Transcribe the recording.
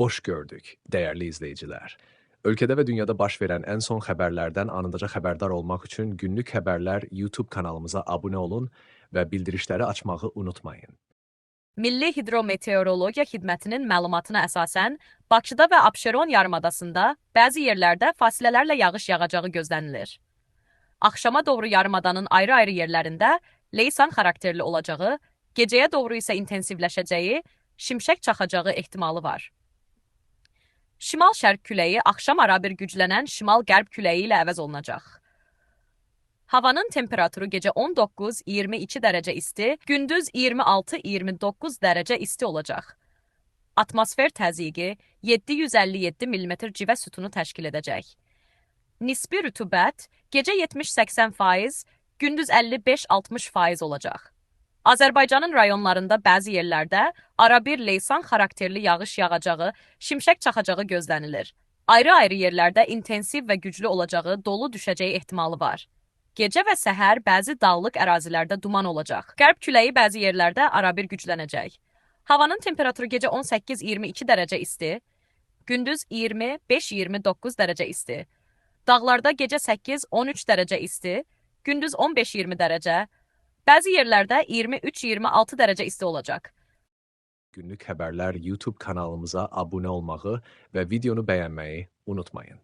Hoş gördük, değerli izleyiciler. Ülkede ve dünyada baş verən ən son xəbərlərdən anındaca xəbərdar olmaq üçün Günlük Xəbərlər YouTube kanalımıza abunə olun və bildirişləri açmağı unutmayın. Milli Hidrometeorologiya Xidmətinin məlumatına əsasən, Bakıda və Abşeron yarımadasında bəzi yerlərdə fasilələrlə yağış yağacağı gözlənilir. Axşama doğru yarımadanın ayrı-ayrı yerlərində leysan xarakterli olacağı, gecəyə doğru isə intensivləşəcəyi, şimşək çaxacağı ehtimalı var. Şimal-şərq küləyi axşam arabir güclənən şimal-qərb küləyi ilə əvəz olunacaq. Havanın temperaturu gecə 19-22 dərəcə isti, gündüz 26-29 dərəcə isti olacaq. Atmosfer təzyiqi 757 mm civə sütunu təşkil edəcək. Nisbi rütubət gecə 70-80%, gündüz 55-60% olacaq. Azərbaycanın rayonlarında bəzi yerlərdə arabir leysan xarakterli yağış yağacağı, şimşək çaxacağı gözlənilir. Ayrı-ayrı yerlərdə intensiv və güclü olacağı, dolu düşəcəyi ehtimalı var. Gecə və səhər bəzi dağlıq ərazilərdə duman olacaq. Qərb küləyi bəzi yerlərdə arabir güclənəcək. Havanın temperaturu gecə 18-22 dərəcə isti, gündüz 25-29 dərəcə isti. Dağlarda gecə 8-13 dərəcə isti, gündüz 15-20 dərəcə, bəzi yerlərdə 23-26 dərəcə isti olacaq. Günlük Xəbərlər YouTube kanalımıza abunə olmağı və videonu bəyənməyi unutmayın.